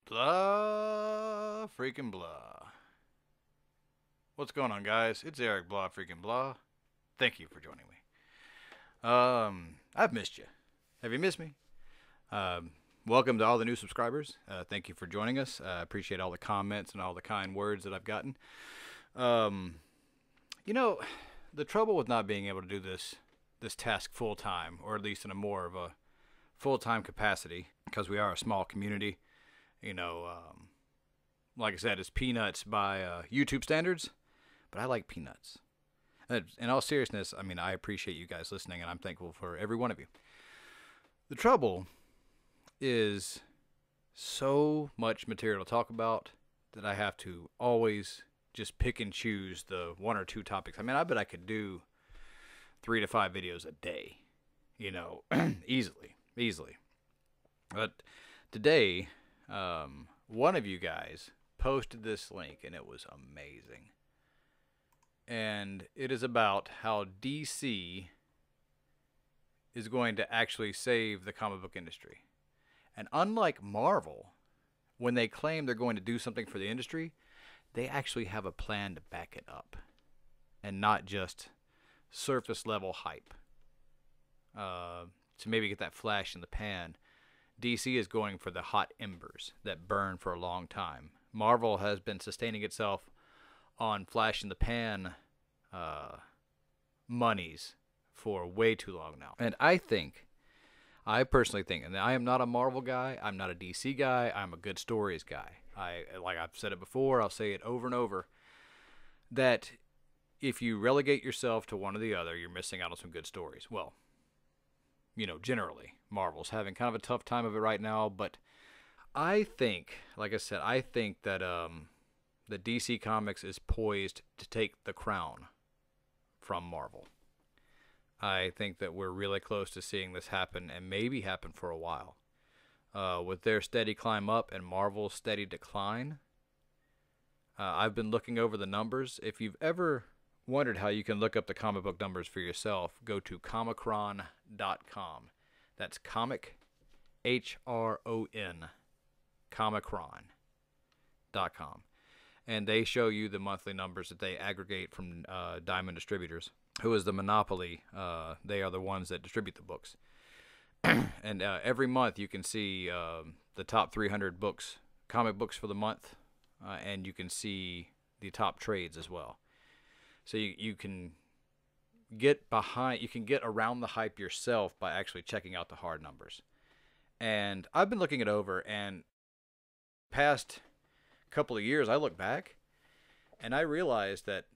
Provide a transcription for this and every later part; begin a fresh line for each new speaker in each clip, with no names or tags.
Blah, freaking blah. What's going on, guys? It's Eric Blah, freaking blah. Thank you for joining me. I've missed you. Have you missed me? Welcome to all the new subscribers. Thank you for joining us. I appreciate all the comments and all the kind words that I've gotten. Um, you know, the trouble with not being able to do this task full time, or at least in a more of a full time capacity, because we are a small community. You know, like I said, it's peanuts by YouTube standards, but I like peanuts. In all seriousness, I mean, I appreciate you guys listening, and I'm thankful for every one of you. The trouble is so much material to talk about that I have to always just pick and choose the one or two topics. I mean, I bet I could do 3 to 5 videos a day, you know, easily. But today, one of you guys posted this link, and it was amazing. And it is about how DC is going to actually save the comic book industry. And unlike Marvel, when they claim they're going to do something for the industry, they actually have a plan to back it up and not just surface level hype to maybe get that flash in the pan. DC is going for the hot embers that burn for a long time. Marvel has been sustaining itself on flash in the pan monies for way too long now. And I personally think, and I am not a Marvel guy, I'm not a DC guy, I'm a good stories guy. Like I've said it before, I'll say it over and over, that if you relegate yourself to one or the other, you're missing out on some good stories. Well, you know, generally, Marvel's having kind of a tough time of it right now, but I think, like I said, I think that the DC Comics is poised to take the crown from Marvel. I think that we're really close to seeing this happen, and maybe happen for a while. With their steady climb up and Marvel's steady decline, I've been looking over the numbers. If you've ever wondered how you can look up the comic book numbers for yourself, go to comicron.com. That's comic, H-R-O-N, comicron.com. And they show you the monthly numbers that they aggregate from Diamond Distributors, who is the monopoly. They are the ones that distribute the books. And every month you can see the top 300 books, comic books for the month, and you can see the top trades as well. So you can get behind, you can get around the hype yourself by actually checking out the hard numbers. And I've been looking it over, and past couple of years, I look back and I realized that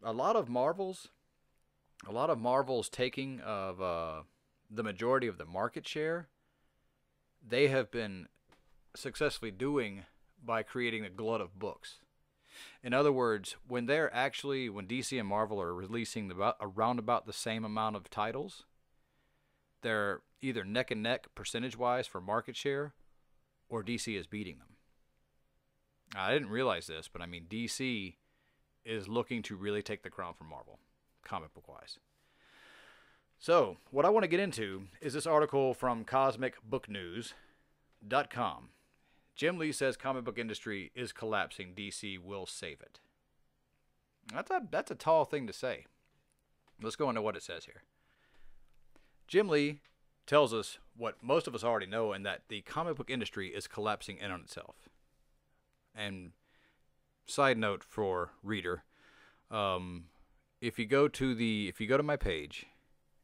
a lot of Marvel's taking of the majority of the market share, they have been successfully doing by creating a glut of books. In other words, when DC and Marvel are releasing around about the same amount of titles, they're either neck and neck percentage-wise for market share, or DC is beating them. I didn't realize this, but I mean, DC is looking to really take the crown from Marvel, comic book-wise. So, what I want to get into is this article from CosmicBookNews.com. Jim Lee says comic book industry is collapsing. DC will save it. That's a tall thing to say. Let's go into what it says here. Jim Lee tells us what most of us already know, and that the comic book industry is collapsing in on itself. And side note for reader, if you go to my page,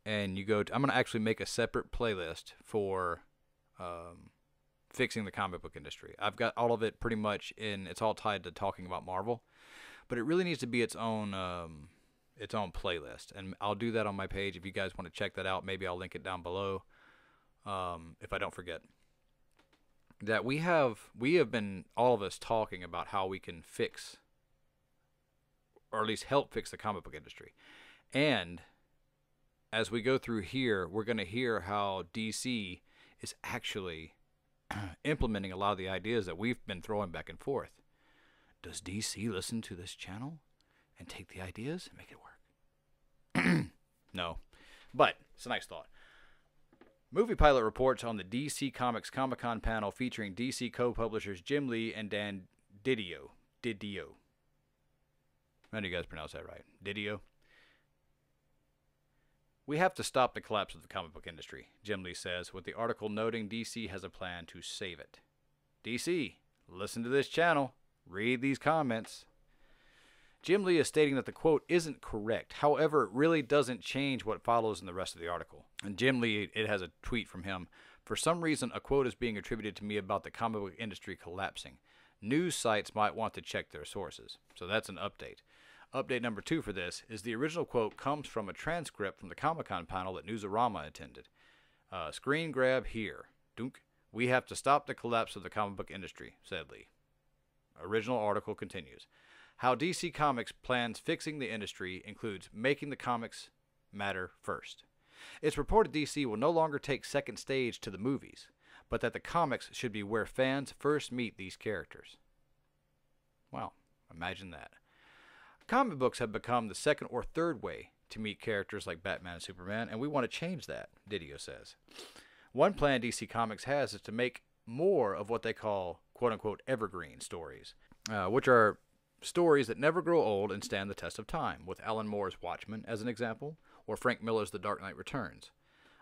and I'm going to actually make a separate playlist for fixing the comic book industry. I've got all of it pretty much it's all tied to talking about Marvel, but it really needs to be its own playlist, and I'll do that on my page. If you guys want to check that out, maybe I'll link it down below, if I don't forget. That we have been, all of us, talking about how we can fix, or at least help fix, the comic book industry. And as we go through here, we're going to hear how DC is actually implementing a lot of the ideas that we've been throwing back and forth. Does DC listen to this channel and take the ideas and make it work? No. But it's a nice thought. Movie pilot reports on the DC Comics Comic-Con panel featuring DC co-publishers Jim Lee and Dan Didio. How do you guys pronounce that right? Didio? We have to stop the collapse of the comic book industry, Jim Lee says, with the article noting DC has a plan to save it. DC, listen to this channel. Read these comments. Jim Lee is stating that the quote isn't correct. However, it really doesn't change what follows in the rest of the article. And Jim Lee, it has a tweet from him. For some reason, a quote is being attributed to me about the comic book industry collapsing. News sites might want to check their sources. So that's an update. Update number 2 for this is the original quote comes from a transcript from the Comic-Con panel that Newsarama attended. Screen grab here. Dunk. We have to stop the collapse of the comic book industry, said Lee. Original article continues. How DC Comics plans fixing the industry includes making the comics matter first. It's reported DC will no longer take second stage to the movies, but that the comics should be where fans first meet these characters. Wow, imagine that. Comic books have become the second or third way to meet characters like Batman and Superman, and we want to change that, Didio says. One plan DC Comics has is to make more of what they call quote-unquote evergreen stories, which are stories that never grow old and stand the test of time, with Alan Moore's Watchmen as an example, or Frank Miller's The Dark Knight Returns.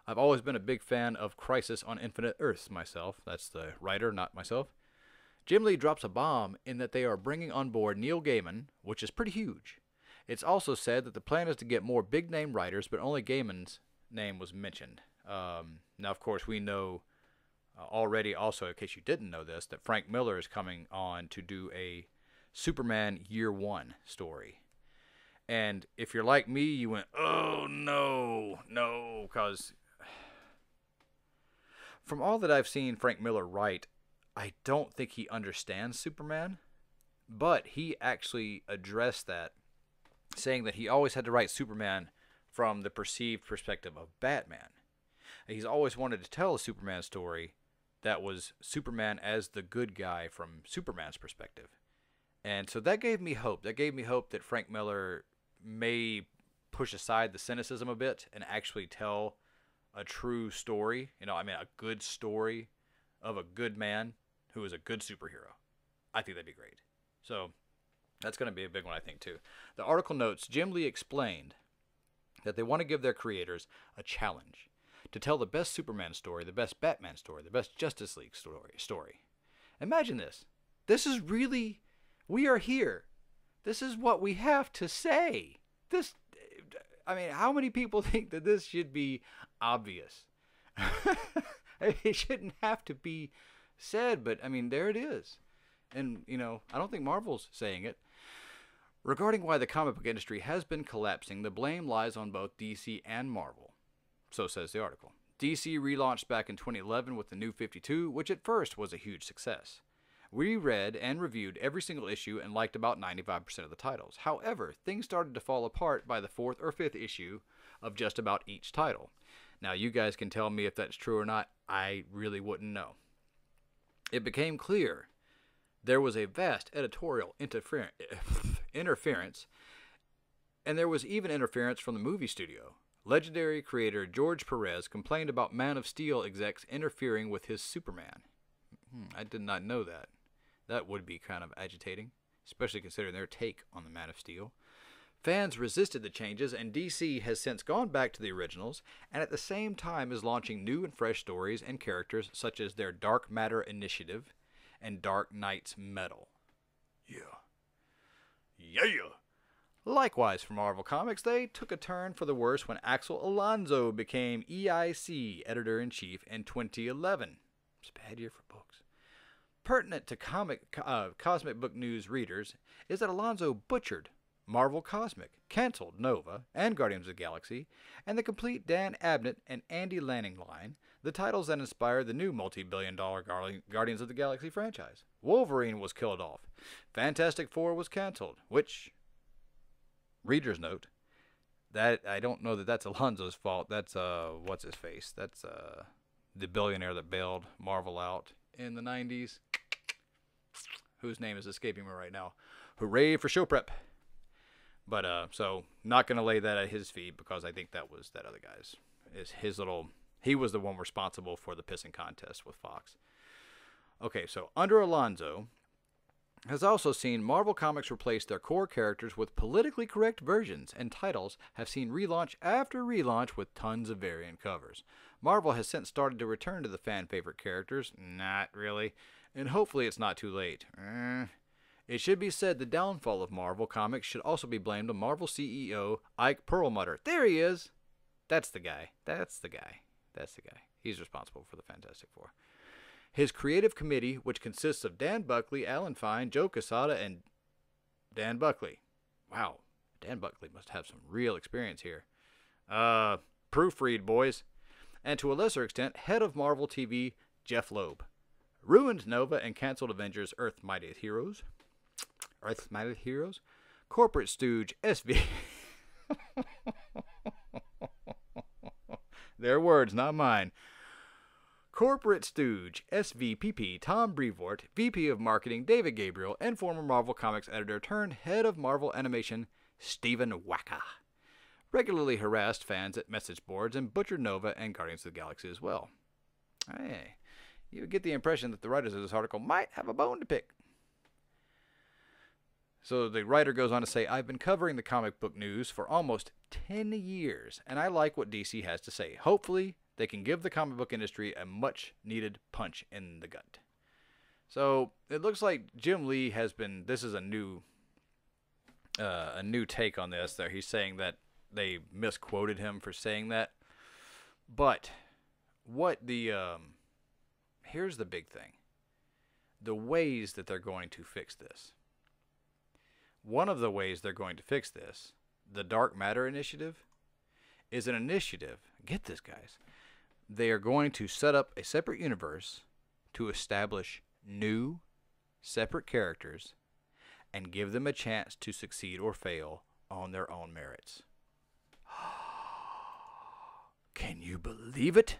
I've always been a big fan of Crisis on Infinite Earths myself. That's the writer, not myself. Jim Lee drops a bomb in that they are bringing on board Neil Gaiman, which is pretty huge. It's also said that the plan is to get more big-name writers, but only Gaiman's name was mentioned. Now, of course, we know already, also, in case you didn't know this, that Frank Miller is coming on to do a Superman Year One story. And if you're like me, you went, oh, no, because from all that I've seen Frank Miller write, I don't think he understands Superman, but he actually addressed that, saying that he always had to write Superman from the perceived perspective of Batman. He's always wanted to tell a Superman story that was Superman as the good guy from Superman's perspective. And so that gave me hope. That gave me hope that Frank Miller may push aside the cynicism a bit and actually tell a true story. A good story of a good man who is a good superhero. I think that'd be great. So that's going to be a big one, I think, too. The article notes, Jim Lee explained that they want to give their creators a challenge to tell the best Superman story, the best Batman story, the best Justice League story. Imagine this. This is really... We are here. This is what we have to say. How many people think that this should be obvious? It shouldn't have to be said, but, there it is. And, I don't think Marvel's saying it. Regarding why the comic book industry has been collapsing, the blame lies on both DC and Marvel. So says the article. DC relaunched back in 2011 with the New 52, which at first was a huge success. We read and reviewed every single issue and liked about 95% of the titles. However, things started to fall apart by the 4th or 5th issue of just about each title. Now, you guys can tell me if that's true or not. I really wouldn't know. It became clear there was a vast editorial interference, and there was even interference from the movie studio. Legendary creator George Perez complained about Man of Steel execs interfering with his Superman. I did not know that. That would be kind of agitating, especially considering their take on the Man of Steel. Fans resisted the changes, and DC has since gone back to the originals, and at the same time is launching new and fresh stories and characters such as their Dark Matter Initiative and Dark Knight's Metal. Yeah. Likewise, for Marvel Comics, they took a turn for the worse when Axel Alonso became EIC Editor-in-Chief in 2011. It's a bad year for books. Pertinent to Cosmic Book News readers is that Alonso butchered Marvel Cosmic, canceled Nova and Guardians of the Galaxy, and the complete Dan Abnett and Andy Lanning line, the titles that inspired the new multi-billion-dollar Guardians of the Galaxy franchise. Wolverine was killed off. Fantastic Four was canceled, which, reader's note, that I don't know that that's Alonso's fault. That's, what's his face? That's, the billionaire that bailed Marvel out in the 90s, whose name is escaping me right now. Hooray for show prep. But, so, not going to lay that at his feet, because I think that was that other guy's. Is his He was the one responsible for the pissing contest with Fox. Okay, so under Alonso, has also seen Marvel Comics replace their core characters with politically correct versions, and titles have seen relaunch after relaunch with tons of variant covers. Marvel has since started to return to the fan-favorite characters. Not really. And hopefully it's not too late. It should be said the downfall of Marvel Comics should also be blamed on Marvel CEO Ike Perlmutter. There he is! That's the guy. That's the guy. That's the guy. He's responsible for the Fantastic Four. His creative committee, which consists of Dan Buckley, Alan Fine, Joe Quesada, and Dan Buckley. Wow, Dan Buckley must have some real experience here. Proofread, boys. And to a lesser extent, head of Marvel TV, Jeff Loeb. Ruined Nova and canceled Avengers Earth Mightiest Heroes. Earth's Mightiest Heroes? Corporate stooge SV. Their words, not mine. Corporate stooge SVPP Tom Brevoort, VP of Marketing David Gabriel, and former Marvel Comics editor turned head of Marvel Animation Stephen Wacka regularly harassed fans at message boards and butchered Nova and Guardians of the Galaxy as well. Hey, you get the impression that the writers of this article might have a bone to pick. So the writer goes on to say, I've been covering the comic book news for almost 10 years, and I like what DC has to say. Hopefully, they can give the comic book industry a much-needed punch in the gut. So it looks like Jim Lee has been. This is a new take on this. There, he's saying that they misquoted him for saying that. But what the here's the big thing: the ways that they're going to fix this. One of the ways they're going to fix this, the Dark Matter Initiative, is an initiative. Get this, guys. They are going to set up a separate universe to establish new, separate characters and give them a chance to succeed or fail on their own merits. Can you believe it?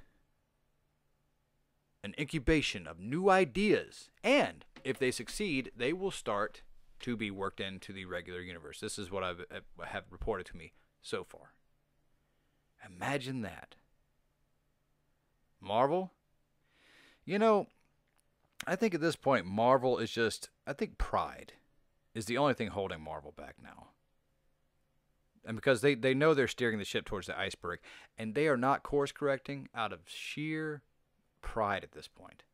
An incubation of new ideas. And if they succeed, they will start to be worked into the regular universe. This is what I have reported to me so far. Imagine that. Marvel? You know, I think at this point, Marvel is just, I think pride is the only thing holding Marvel back now. And because they know they're steering the ship towards the iceberg, and they are not course correcting out of sheer pride at this point.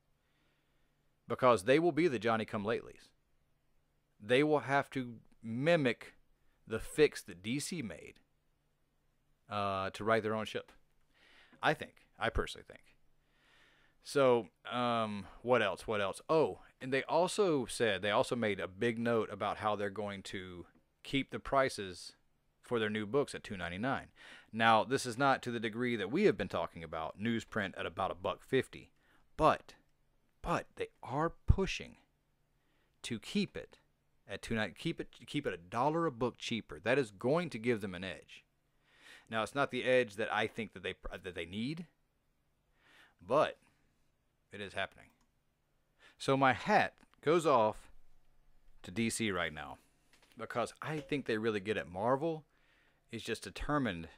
Because they will be the Johnny-come-latelys. They will have to mimic the fix that DC made to right their own ship. I personally think. So, what else? Oh, and they also made a big note about how they're going to keep the prices for their new books at $2.99. Now, this is not to the degree that we have been talking about, newsprint at about $1.50, but they are pushing to keep it at $2.99. Keep it $1 a book cheaper. That is going to give them an edge. Now, it's not the edge that I think that they need, but it is happening. So my hat goes off to DC right now because I think they really get it. Marvel is just determined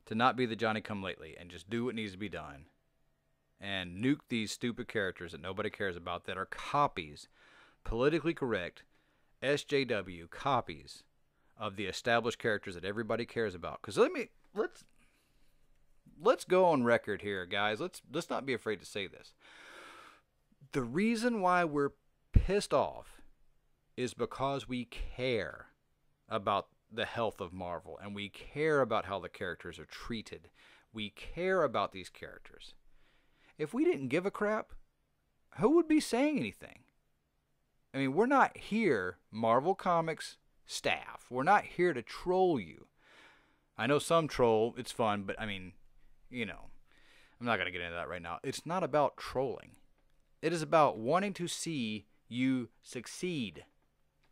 to not be the Johnny-come-lately and just do what needs to be done and nuke these stupid characters that nobody cares about that are copies, politically correct, SJW copies of the established characters that everybody cares about. Because let's go on record here, guys. Let's not be afraid to say this. The reason why we're pissed off is because we care about the health of Marvel, and we care about how the characters are treated. We care about these characters. If we didn't give a crap, who would be saying anything? I mean, we're not here, Marvel Comics staff. We're not here to troll you. I know some troll, it's fun, but I mean, you know, I'm not going to get into that right now. It's not about trolling. It is about wanting to see you succeed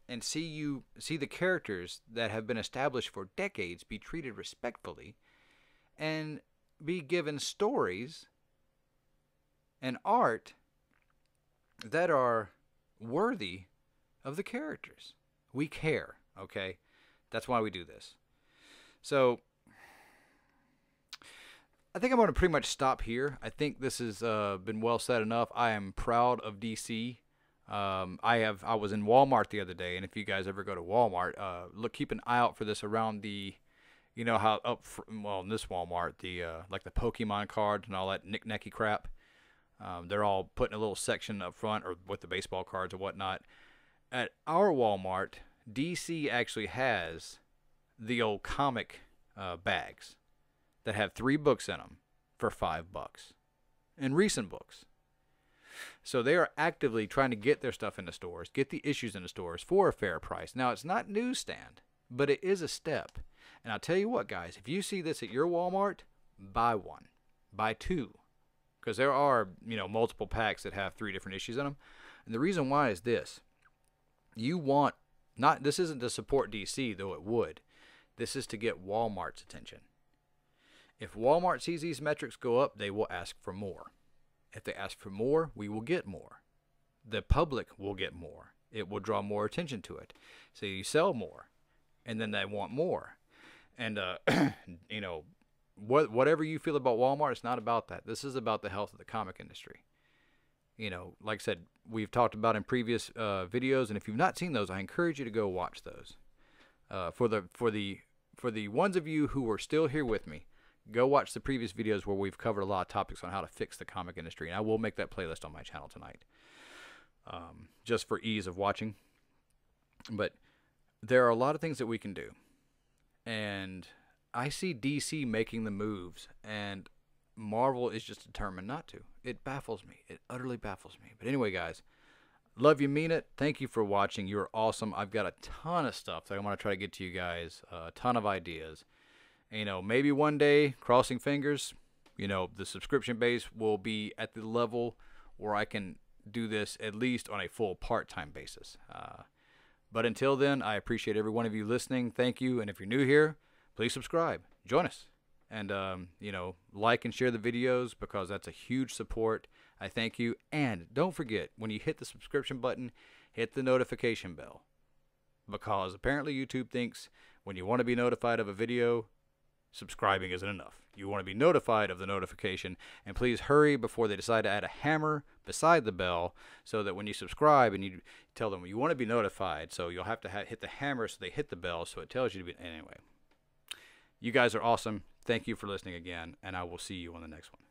and see the characters that have been established for decades be treated respectfully and be given stories and art that are worthy of the characters. We care, okay? That's why we do this. So, I think I'm going to pretty much stop here. I think this has been well said enough. I am proud of DC. I was in Walmart the other day, and if you guys ever go to Walmart, keep an eye out for this around the, you know how in this Walmart, the like the Pokemon cards and all that knick-knacky crap. They're all put in a little section up front, or with the baseball cards or whatnot. At our Walmart, DC actually has the old comic bags that have 3 books in them for $5, and recent books. So they are actively trying to get their stuff in the stores, get the issues in the stores for a fair price. Now, it's not newsstand, but it is a step. And I'll tell you what, guys, if you see this at your Walmart, buy one, buy 2, because there are, multiple packs that have 3 different issues in them. And the reason why is this: this isn't to support DC, though it would. This is to get Walmart's attention. If Walmart sees these metrics go up, they will ask for more. If they ask for more, we will get more. The public will get more. It will draw more attention to it. So you sell more, and then they want more. And, whatever you feel about Walmart, it's not about that. This is about the health of the comic industry. Like I said, we've talked about in previous videos, and if you've not seen those, I encourage you to go watch those. For the ones of you who are still here with me, go watch the previous videos where we've covered a lot of topics on how to fix the comic industry, and I will make that playlist on my channel tonight, just for ease of watching. But there are a lot of things that we can do, and I see DC making the moves, and Marvel is just determined not to. It baffles me. It utterly baffles me. But anyway, guys, love you, mean it. Thank you for watching. You're awesome. I've got a ton of stuff that I want to try to get to you guys, a ton of ideas. Maybe one day, crossing fingers, the subscription base will be at the level where I can do this at least on a full part-time basis. But until then, I appreciate every one of you listening. Thank you. And if you're new here, please subscribe. Join us. And, like and share the videos, because that's a huge support. I thank you. And don't forget, when you hit the subscription button, hit the notification bell. Because apparently YouTube thinks when you want to be notified of a video, subscribing isn't enough. You want to be notified of the notification, and please hurry before they decide to add a hammer beside the bell, so that when you subscribe and you tell them you want to be notified, so you'll have to hit the hammer so they hit the bell, so it tells you to be. Anyway, you guys are awesome. Thank you for listening again, and I will see you on the next one.